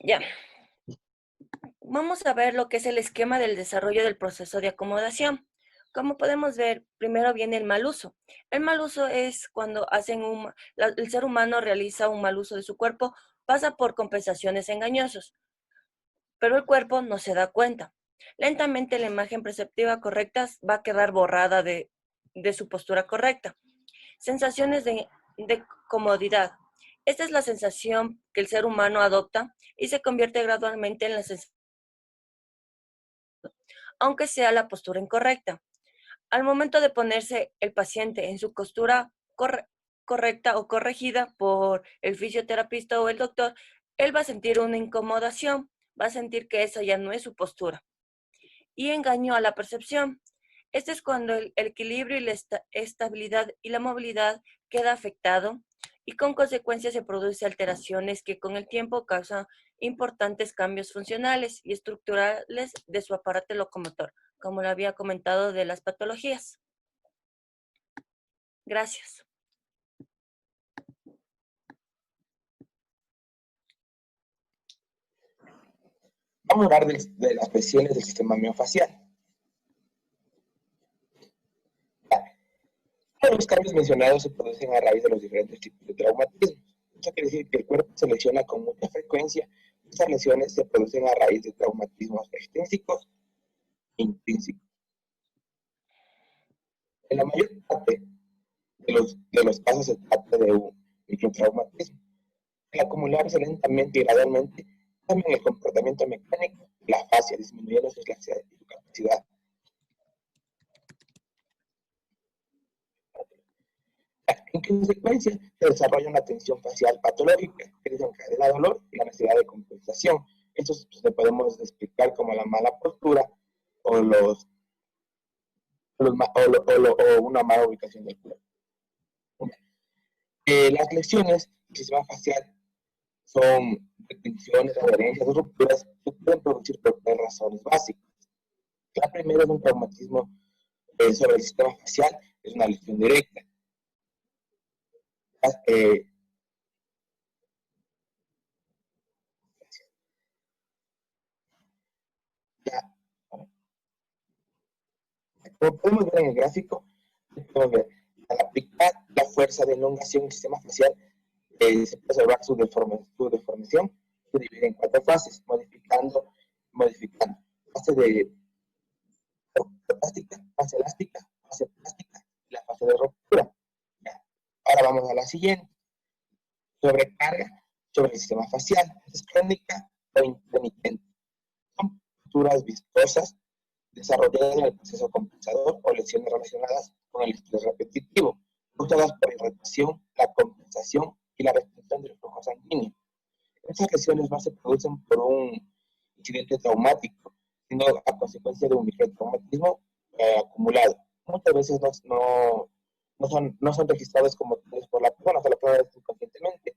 Ya, vamos a ver lo que es el esquema del desarrollo del proceso de acomodación. Como podemos ver, primero viene el mal uso. El mal uso es cuando el ser humano realiza un mal uso de su cuerpo, pasa por compensaciones engañosas, pero el cuerpo no se da cuenta. Lentamente la imagen perceptiva correcta va a quedar borrada de su postura correcta. Sensaciones de comodidad. Esta es la sensación que el ser humano adopta y se convierte gradualmente en la sensación, aunque sea la postura incorrecta. Al momento de ponerse el paciente en su postura correcta o corregida por el fisioterapeuta o el doctor, él va a sentir una incomodación, va a sentir que esa ya no es su postura. Y engaño a la percepción. Este es cuando el equilibrio y la estabilidad y la movilidad queda afectado y con consecuencia se producen alteraciones que con el tiempo causan importantes cambios funcionales y estructurales de su aparato locomotor, como lo había comentado de las patologías. Gracias. Vamos a hablar de las lesiones del sistema miofacial. Todos los cambios mencionados se producen a raíz de los diferentes tipos de traumatismos. Eso quiere decir que el cuerpo se lesiona con mucha frecuencia. Estas lesiones se producen a raíz de traumatismos extrínsecos e intrínsecos. En la mayor parte de los casos se trata de un microtraumatismo. Al acumularse lentamente y gradualmente, cambian el comportamiento mecánico de la fascia, disminuyendo su elasticidad y su capacidad. En consecuencia, se desarrolla una tensión facial patológica que desencadena dolor y la necesidad de compensación. Esto se podemos explicar como la mala postura o, una mala ubicación del cuerpo. Las lesiones del sistema facial son retenciones, adherencias o rupturas que pueden producir por tres razones básicas. La primera es un traumatismo sobre el sistema facial, es una lesión directa. Como podemos ver en el gráfico, podemos ver, al aplicar la fuerza de elongación en el sistema facial, se puede observar su deformación, se divide en cuatro fases, modificando fase de plástica, fase elástica, fase plástica y la fase de ruptura. Ya. Ahora vamos a la siguiente. Sobrecarga sobre el sistema facial, es crónica o intermitente. Son posturas viscosas desarrolladas en el proceso compensador o lesiones relacionadas con el estrés repetitivo, causadas por irritación, la compensación y la restricción del flujo sanguíneo. Estas lesiones no se producen por un incidente traumático, sino a consecuencia de un microtraumatismo acumulado. Muchas veces no son registrados como tales por la persona, se la puede ver inconscientemente.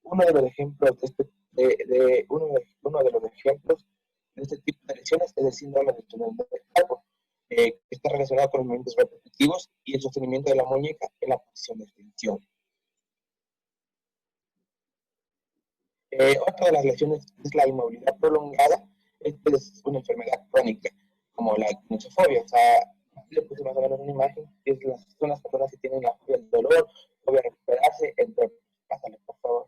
Uno de los ejemplos de este tipo de lesiones es el síndrome del túnel del carpo, que está relacionado con los movimientos repetitivos y el sostenimiento de la muñeca en la posición de extensión. Otra de las lesiones es la inmovilidad prolongada. Esta es una enfermedad crónica, como la icnosofobia. O sea, aquí le puse más o menos una imagen, que son las personas que tienen la fobia del dolor, fobia a recuperarse, entre otros. Pásale, por favor.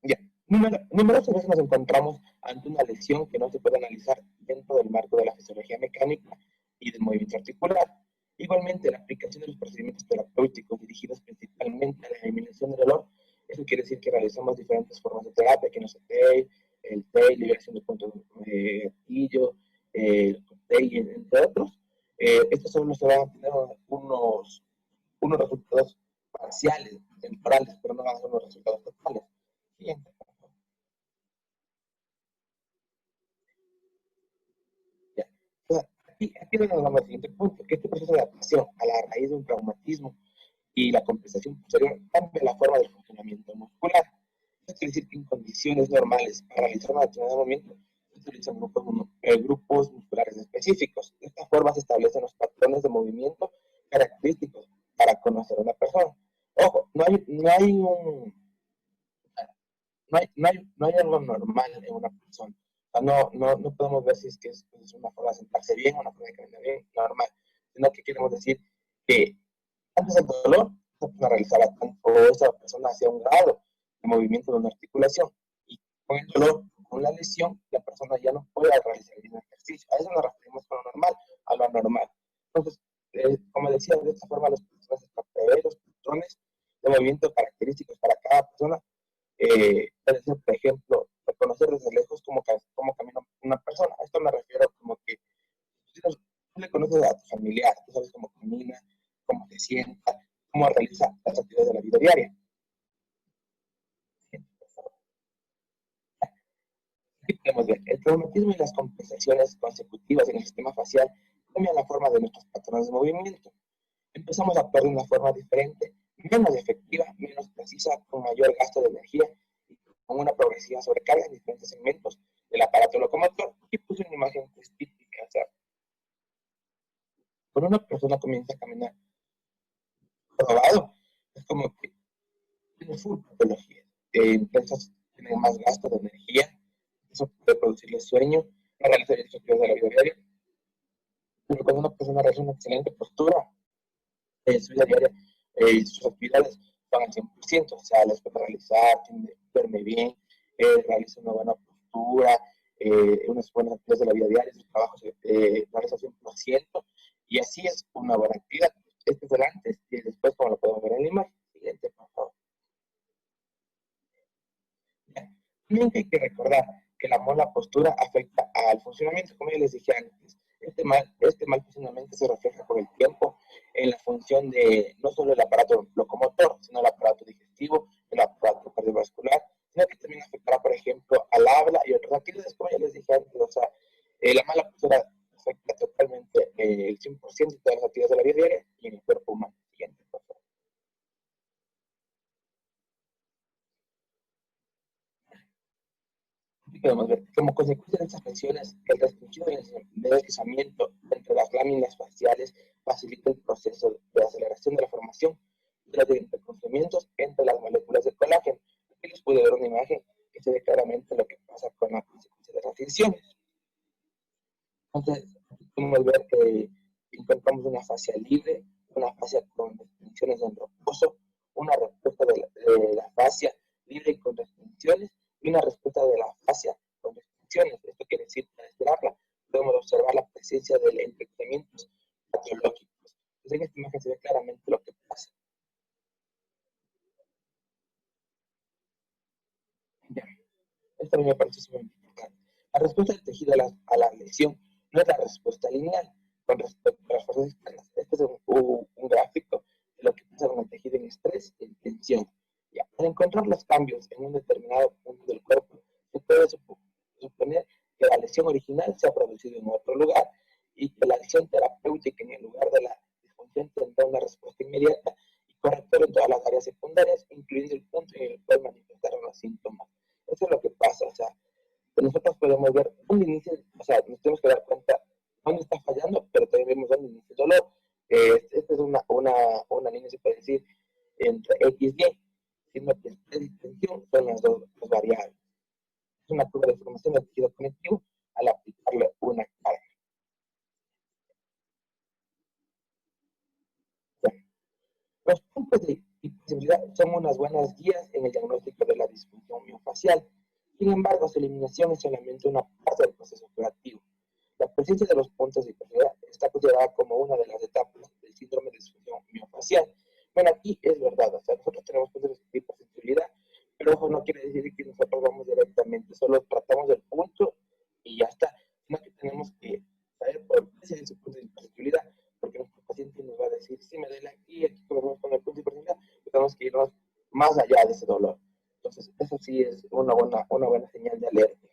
Ya. Numerosas veces nos encontramos ante una lesión que no se puede analizar dentro del marco de la fisiología mecánica y del movimiento articular. Igualmente, la aplicación de los procedimientos terapéuticos dirigidos principalmente a la eliminación del dolor, eso quiere decir que realizamos diferentes formas de terapia, que no sé, el TEI, liberación de puntos de gatillo, el TEI, entre otros. Estos solo se van a tener unos resultados parciales, temporales, pero no van a ser unos resultados totales. Siguiente. Aquí nos vamos al siguiente punto, que este proceso de adaptación a la raíz de un traumatismo y la compensación posterior cambia la forma del funcionamiento muscular. Esto quiere decir que en condiciones normales, para realizar un determinado movimiento, se utilizan grupos musculares específicos. De esta forma se establecen los patrones de movimiento característicos para conocer a una persona. Ojo, no no hay no hay algo normal en una persona. O sea, no podemos ver si es que es una forma de sentarse bien, una forma de caminar bien, normal, sino que queremos decir que antes del dolor, esa persona realizaba o esa persona hacía un grado de movimiento de una articulación, y con el dolor, con la lesión, la persona ya no puede realizar el mismo ejercicio. A eso nos referimos con lo normal, a lo anormal. Entonces, como decía, de esta forma las personas prever los patrones de movimiento característicos para cada persona. Puede ser, por ejemplo, reconocer desde lejos cómo camina una persona. A esto me refiero como que tú le conoces a tu familiar, tú sabes cómo camina, cómo se sienta, cómo realiza las actividades de la vida diaria. Aquí podemos ver, el traumatismo y las compensaciones consecutivas en el sistema facial cambian la forma de nuestros patrones de movimiento. Empezamos a actuar de una forma diferente, menos efectiva, menos precisa, con mayor gasto de energía y con una progresiva sobrecarga en diferentes segmentos del aparato locomotor. Y puse una imagen pues, típica. O sea, cuando una persona comienza a caminar rodado, es como que tiene full patología. Entonces, tiene más gasto de energía, eso puede producirle sueño, no realizar las actividades de la vida diaria. Pero cuando una persona realiza una excelente postura, su vida diaria, sus actividades van al 100%, o sea, las puede realizar, duerme bien, realiza una buena postura, unas buenas actividades de la vida diaria, sus trabajos realiza 100%, y así es una buena actividad. Este es el antes y el después, como lo podemos ver en la imagen. Siguiente, por favor. También hay que recordar que la mala postura afecta al funcionamiento, como ya les dije antes. Este mal funcionamiento se refleja con el tiempo en la función de no solo el aparato locomotor, sino el aparato digestivo, el aparato cardiovascular, sino que también afectará, por ejemplo, al habla y otras actividades, como ya les dije antes. O sea, la mala postura afecta totalmente el 100% de todas las actividades de la vida diaria y en el cuerpo humano. Siguiente, por favor. Podemos ver, como consecuencia de estas lesiones, el restringido deslizamiento entre las láminas faciales facilita el proceso de aceleración de la formación de los intercruzamientos entre las moléculas de colágeno. Aquí les pude ver una imagen que se ve claramente lo que pasa con la consecuencia de las lesiones. Entonces, aquí podemos ver que encontramos una fascia libre, una fascia con restricciones en reposo, una respuesta de la fascia libre y con restricciones, y una respuesta de la fascia con restricciones. Esto quiere decir, para esperarla, podemos observar la presencia de entrecruzamientos patológicos. Entonces, en esta imagen se ve claramente lo que pasa. Ya. Esto a mí me parece súper importante. La respuesta del tejido a la lesión no es la respuesta lineal con respecto a las fuerzas externas. Este es un gráfico de lo que pasa con el tejido en estrés y en tensión. Ya. Al encontrar los cambios en un determinado punto del cuerpo, se puede suponer que la lesión original se ha producido en otro lugar y que la acción terapéutica en el lugar de la disfunción tendrá una respuesta inmediata y correctora en todas las áreas secundarias, incluyendo el punto en el cual manifestaron los síntomas. Eso es lo que pasa. O sea, nosotros podemos ver dónde inicia, o sea, nos tenemos que dar cuenta dónde está fallando, pero también vemos dónde inicia el dolor. Esta es una línea, se puede decir, entre X y Y, siendo que estrés y tensión son las dos variables. Es una curva de formación del tejido conectivo al aplicarle una carga. Bueno, los puntos de hipersensibilidad son unas buenas guías en el diagnóstico de la disfunción miofacial. Sin embargo, su eliminación es solamente una parte del proceso curativo. La presencia de los puntos de hipersensibilidad está considerada como una de las etapas del síndrome de disfunción miofacial. Bueno, aquí es verdad, o sea, nosotros tenemos puntos de hipersensibilidad, pero ojo, no quiere decir que nosotros vamos directamente, solo tratamos del punto y ya está. Sino que tenemos que saber por qué se ese punto de hipersensibilidad, porque nuestro paciente nos va a decir, si me duele aquí, aquí podemos con el punto de hipersensibilidad, pero tenemos que irnos más allá de ese dolor. Entonces, eso sí es una buena señal de alerta.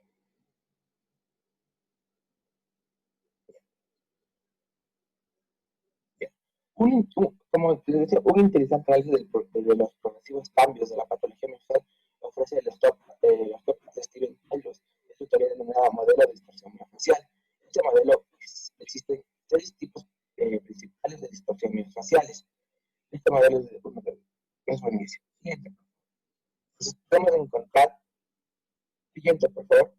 Como les decía, un interesante análisis de los progresivos cambios de la patología mental ofrece el stop de Steven Taylor, de su teoría denominada modelo de distorsión miofacial. En este modelo existen tres tipos principales de distorsiones miofaciales. Este modelo es buenísimo. Entonces, podemos encontrar, siguiente, por favor.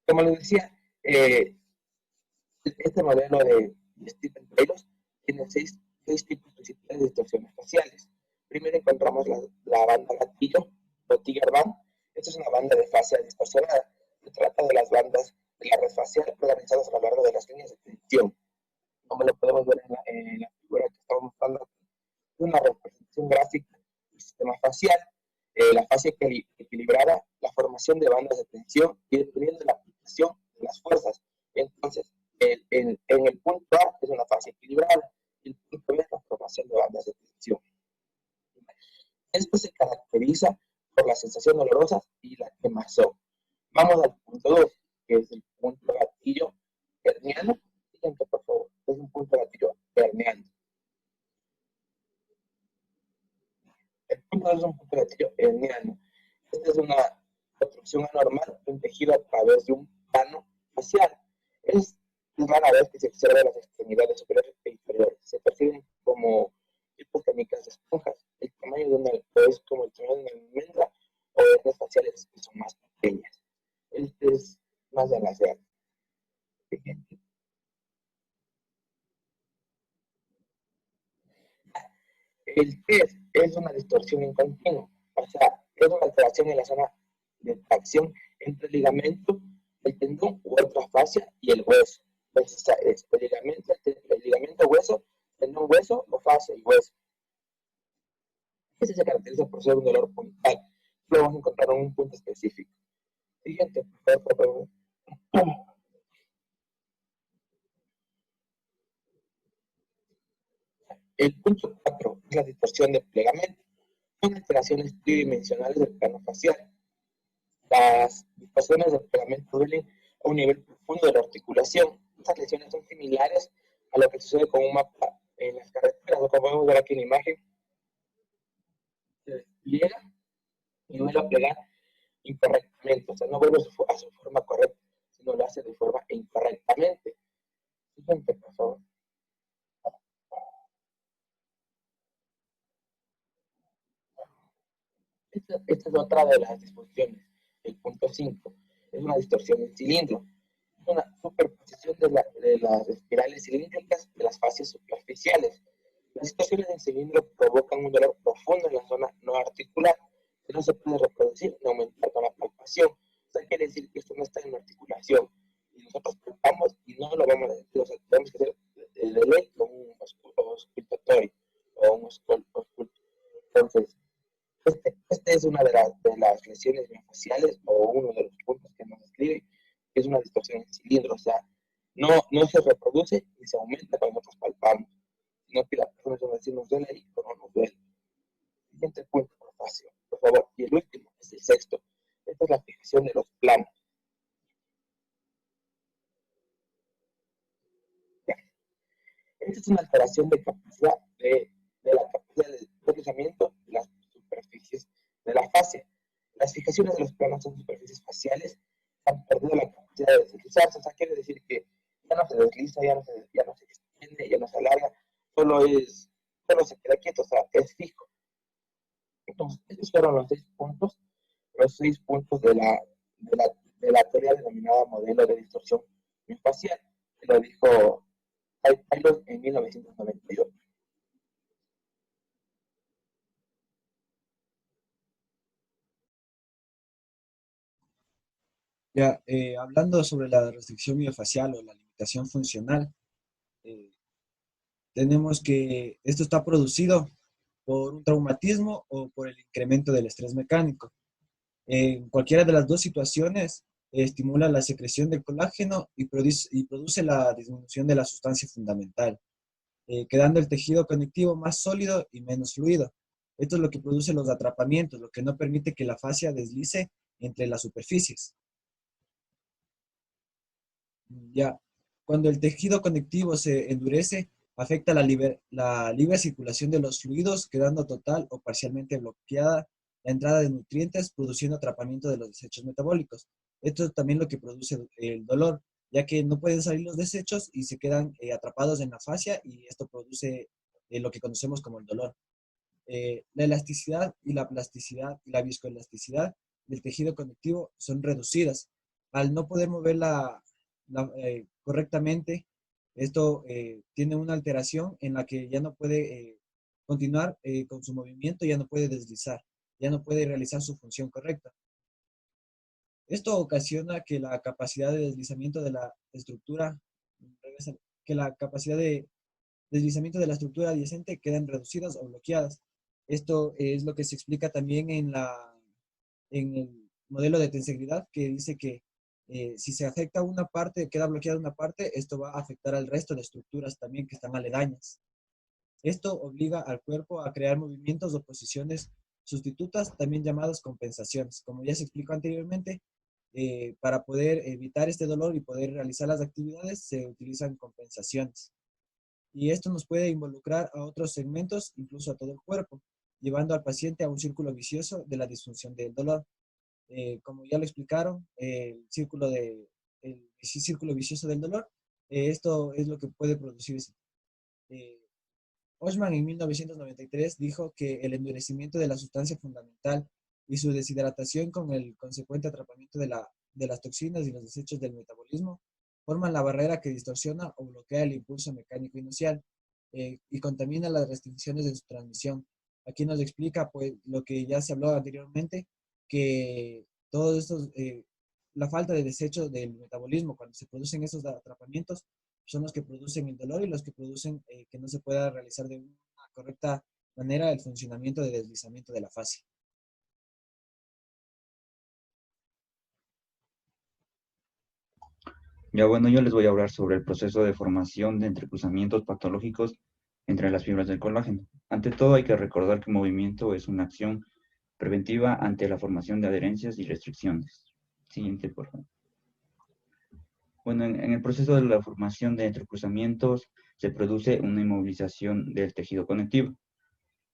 Como les decía, este modelo de Steven Taylor tiene seis tipos principales de distorsiones faciales. Primero encontramos la banda gatillo o Tiger Band. Esta es una banda de fascia distorsionada. Se trata de las bandas de la red facial organizadas a lo largo de las líneas de tensión. Como lo podemos ver en la figura que estamos mostrando aquí, una representación gráfica del sistema facial, la fascia equilibrada, la formación de bandas de tensión y dependiendo de la aplicación de las fuerzas. Entonces, en el punto A es una fascia equilibrada y el punto B es la formación de bandas de tensión. Esto se caracteriza por la sensación dolorosa y la quemazón. Vamos al punto 2, que es el punto gatillo herniano. Siguiente, por favor. Es un punto gatillo herniano. El punto 2 es un punto gatillo herniano. Esta es una obstrucción anormal de un tejido a través de un plano facial. Es rara vez que se observa las extremidades superiores e inferiores. Se perciben como tipos técnicas de esponjas. El tamaño de una es como el tamaño de una almendra o hernias faciales que son más pequeñas. Este es más de las de El test es una distorsión en continuo, o sea, es una alteración en la zona de tracción entre el ligamento, el tendón u otra fascia y el hueso. Entonces, es el ligamento hueso, tendón hueso o fascia y hueso. Este se caracteriza por ser un dolor puntual. Lo vamos a encontrar en un punto específico. Siguiente, por favor. El punto 4 es la distorsión de plegamento. Son alteraciones tridimensionales del plano facial. Las distorsiones del pegamento duelen a un nivel profundo de la articulación. Estas lesiones son similares a lo que sucede con un mapa en las carreteras, o como podemos ver aquí en la imagen, se despliega y vuelve a plegar incorrectamente, o sea, no vuelve a su forma correcta, sino lo hace de forma incorrectamente. Siguiente, por favor. Esta es otra de las disfunciones. El punto 5 es una distorsión en cilindro. Es una superposición de las espirales cilíndricas de las fases superficiales. Las distorsiones en cilindro provocan un dolor profundo en la zona no articular que no se puede reproducir ni aumentar con la palpación. O sea, quiere decir que esto no está en la articulación. Y nosotros palpamos y no lo vamos a decir. O sea, tenemos que hacer de ley con un auscultatorio o un ausculto. Entonces, este es una de las lesiones miofasciales o uno de los puntos que nos describe, que es una distorsión en cilindro, o sea, no se reproduce ni se aumenta cuando nosotros palpamos, sino que la persona va a decir nos duele ahí o no nos duele. Siguiente punto, por favor. Y el último es el sexto. Esta es la fijación de los planos. Esta es una alteración de capacidad de la capacidad de deslizamiento de las superficies de la fascia. Las fijaciones de los planos son superficies faciales que han perdido la capacidad de deslizarse. O sea, quiere decir que ya no se desliza, ya no se extiende, ya no se alarga, solo se queda quieto, o sea, es fijo. Entonces, estos fueron los seis puntos de la teoría denominada modelo de distorsión facial, que lo dijo Taylor en 1998. Ya, hablando sobre la restricción miofacial o la limitación funcional, eh, tenemos que esto está producido por un traumatismo o por el incremento del estrés mecánico. En cualquiera de las dos situaciones, estimula la secreción del colágeno y produce la disminución de la sustancia fundamental, quedando el tejido conectivo más sólido y menos fluido. Esto es lo que produce los atrapamientos, lo que no permite que la fascia deslice entre las superficies. Ya, cuando el tejido conectivo se endurece, afecta la libre circulación de los fluidos, quedando total o parcialmente bloqueada la entrada de nutrientes, produciendo atrapamiento de los desechos metabólicos. Esto es también lo que produce el dolor, ya que no pueden salir los desechos y se quedan atrapados en la fascia y esto produce lo que conocemos como el dolor. La elasticidad y la plasticidad y la viscoelasticidad del tejido conectivo son reducidas. Al no poder moverla correctamente, esto tiene una alteración en la que ya no puede continuar con su movimiento, ya no puede deslizar, ya no puede realizar su función correcta. Esto ocasiona que la capacidad de deslizamiento de la estructura, que la capacidad de deslizamiento de la estructura adyacente quedan reducidas o bloqueadas. Esto es lo que se explica también en el modelo de tensegridad, que dice que si se afecta una parte, queda bloqueada una parte, esto va a afectar al resto de estructuras también que están aledañas. Esto obliga al cuerpo a crear movimientos o posiciones sustitutas, también llamadas compensaciones. Como ya se explicó anteriormente, para poder evitar este dolor y poder realizar las actividades, se utilizan compensaciones. Y esto nos puede involucrar a otros segmentos, incluso a todo el cuerpo, llevando al paciente a un círculo vicioso de la disfunción del dolor. Como ya lo explicaron, el círculo vicioso del dolor, esto es lo que puede producirse. Osman en 1993 dijo que el endurecimiento de la sustancia fundamental y su deshidratación con el consecuente atrapamiento de las toxinas y los desechos del metabolismo forman la barrera que distorsiona o bloquea el impulso mecánico inicial y contamina las restricciones de su transmisión. Aquí nos explica pues, lo que ya se habló anteriormente, que todos estos, la falta de desecho del metabolismo, cuando se producen esos atrapamientos, son los que producen el dolor y los que producen que no se pueda realizar de una correcta manera el funcionamiento de deslizamiento de la fascia. Ya bueno, yo les voy a hablar sobre el proceso de formación de entrecruzamientos patológicos entre las fibras del colágeno. Ante todo hay que recordar que el movimiento es una acción preventiva ante la formación de adherencias y restricciones. Siguiente, por favor. Bueno, en el proceso de la formación de entrecruzamientos se produce una inmovilización del tejido conectivo.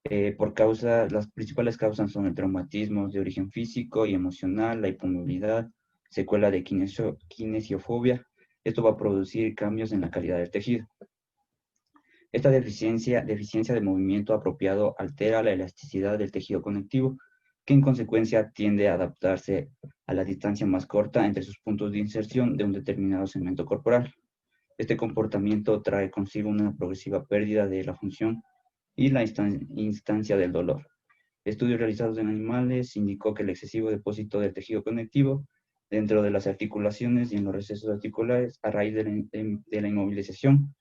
Las principales causas son el traumatismo de origen físico y emocional, la hipomovilidad, secuela de kinesiofobia. Esto va a producir cambios en la calidad del tejido. Esta deficiencia de movimiento apropiado altera la elasticidad del tejido conectivo, que en consecuencia tiende a adaptarse a la distancia más corta entre sus puntos de inserción de un determinado segmento corporal. Este comportamiento trae consigo una progresiva pérdida de la función y la instancia del dolor. Estudios realizados en animales indicó que el excesivo depósito del tejido conectivo dentro de las articulaciones y en los recesos articulares a raíz de la inmovilización.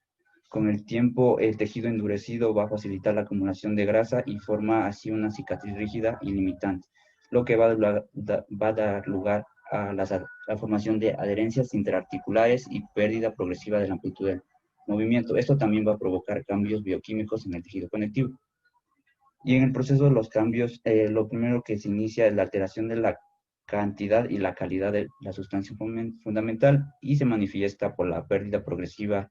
Con el tiempo, el tejido endurecido va a facilitar la acumulación de grasa y forma así una cicatriz rígida y limitante, lo que va a dar lugar a la formación de adherencias interarticulares y pérdida progresiva de la amplitud del movimiento. Esto también va a provocar cambios bioquímicos en el tejido conectivo. Y en el proceso de los cambios, lo primero que se inicia es la alteración de la cantidad y la calidad de la sustancia fundamental y se manifiesta por la pérdida progresiva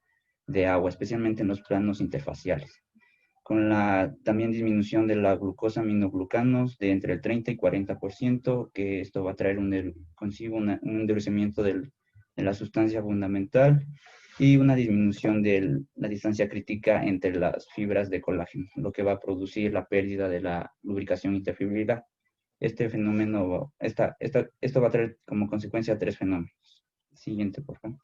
de agua, especialmente en los planos interfaciales, con la también disminución de la glucosa aminoglucanos de entre el 30 y 40%, que esto va a traer consigo un endurecimiento de la sustancia fundamental y una disminución de la distancia crítica entre las fibras de colágeno, lo que va a producir la pérdida de la lubricación interfibrilar. Este fenómeno, esto va a traer como consecuencia 3 fenómenos. Siguiente, por favor.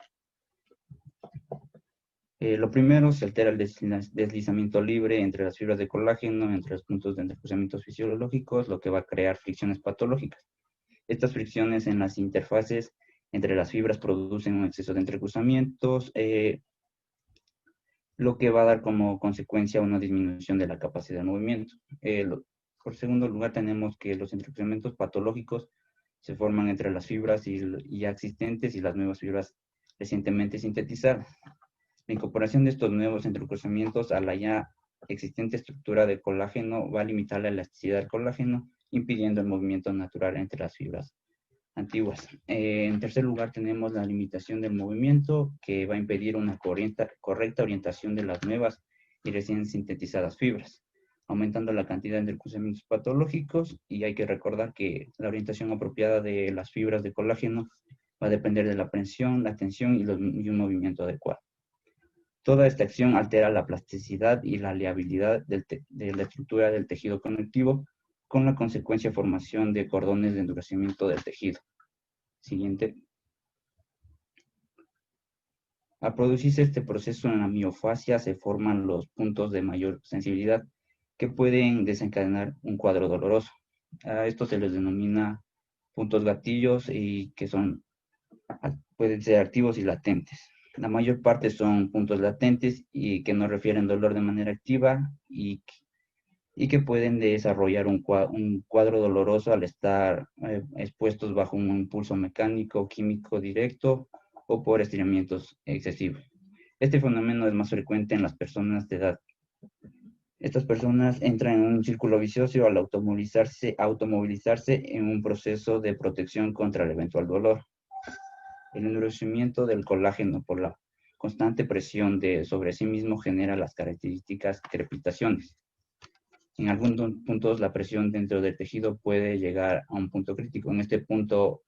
Lo primero, se altera el deslizamiento libre entre las fibras de colágeno, entre los puntos de entrecruzamientos fisiológicos, lo que va a crear fricciones patológicas. Estas fricciones en las interfaces entre las fibras producen un exceso de entrecruzamientos, lo que va a dar como consecuencia una disminución de la capacidad de movimiento. Por segundo lugar, tenemos que los entrecruzamientos patológicos se forman entre las fibras ya existentes y las nuevas fibras recientemente sintetizadas. La incorporación de estos nuevos entrecruzamientos a la ya existente estructura del colágeno va a limitar la elasticidad del colágeno, impidiendo el movimiento natural entre las fibras antiguas. En tercer lugar, tenemos la limitación del movimiento, que va a impedir una correcta orientación de las nuevas y recién sintetizadas fibras, aumentando la cantidad de entrecruzamientos patológicos, y hay que recordar que la orientación apropiada de las fibras de colágeno va a depender de la presión, la tensión y un movimiento adecuado. Toda esta acción altera la plasticidad y la liabilidad de la estructura del tejido conectivo, con la consecuencia formación de cordones de endurecimiento del tejido. Siguiente. Al producirse este proceso en la miofasia se forman los puntos de mayor sensibilidad que pueden desencadenar un cuadro doloroso. A esto se les denomina puntos gatillos y que pueden ser activos y latentes. La mayor parte son puntos latentes y que no refieren dolor de manera activa y que pueden desarrollar un cuadro doloroso al estar expuestos bajo un impulso mecánico o químico directo o por estiramientos excesivos. Este fenómeno es más frecuente en las personas de edad. Estas personas entran en un círculo vicioso al automovilizarse en un proceso de protección contra el eventual dolor. El endurecimiento del colágeno por la constante presión sobre sí mismo genera las características crepitaciones. En algunos puntos la presión dentro del tejido puede llegar a un punto crítico. En este punto,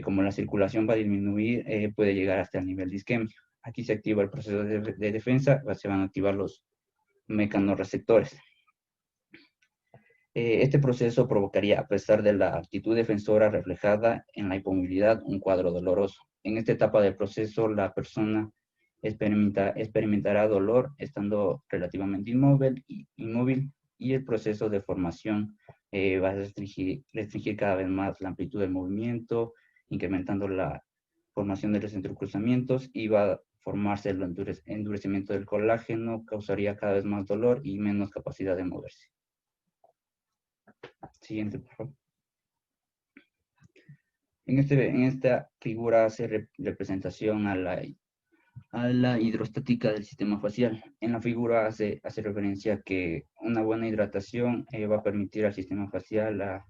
como la circulación va a disminuir, puede llegar hasta el nivel de isquemia. Aquí se activa el proceso de defensa, se van a activar los mecanorreceptores. Este proceso provocaría, a pesar de la actitud defensora reflejada en la hipomovilidad, un cuadro doloroso. En esta etapa del proceso, la persona experimentará dolor estando relativamente inmóvil y el proceso de formación va a restringir cada vez más la amplitud del movimiento, incrementando la formación de los entrecruzamientos y va a formarse el endurecimiento del colágeno, causaría cada vez más dolor y menos capacidad de moverse. Siguiente, por favor. En esta figura hace representación a la hidrostática del sistema facial. En la figura hace referencia a que una buena hidratación va a permitir al sistema facial a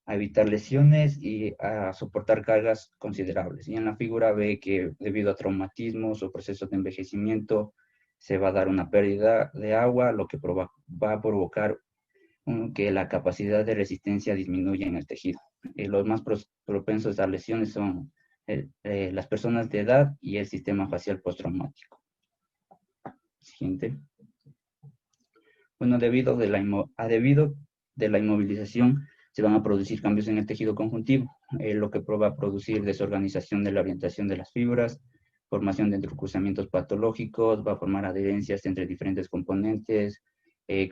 evitar lesiones y a soportar cargas considerables. Y en la figura ve que debido a traumatismos o procesos de envejecimiento se va a dar una pérdida de agua, lo que va a provocar que la capacidad de resistencia disminuya en el tejido. Los más propensos a lesiones son las personas de edad y el sistema facial postraumático. Siguiente. Bueno, debido de la inmovilización se van a producir cambios en el tejido conjuntivo, lo que va a producir desorganización de la orientación de las fibras, formación de entrecruzamientos patológicos, va a formar adherencias entre diferentes componentes,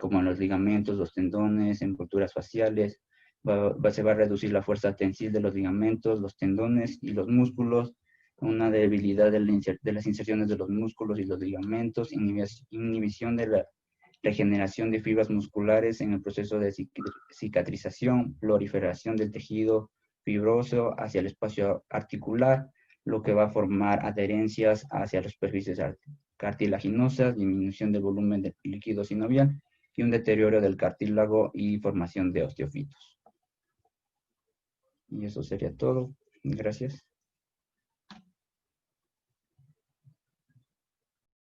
como en los ligamentos, los tendones, envolturas faciales, se va a reducir la fuerza tensil de los ligamentos, los tendones y los músculos, una debilidad de las inserciones de los músculos y los ligamentos, inhibición de la regeneración de fibras musculares en el proceso de cicatrización, proliferación del tejido fibroso hacia el espacio articular, lo que va a formar adherencias hacia las superficies cartilaginosas, disminución del volumen del líquido sinovial y un deterioro del cartílago y formación de osteofitos. Y eso sería todo. Gracias.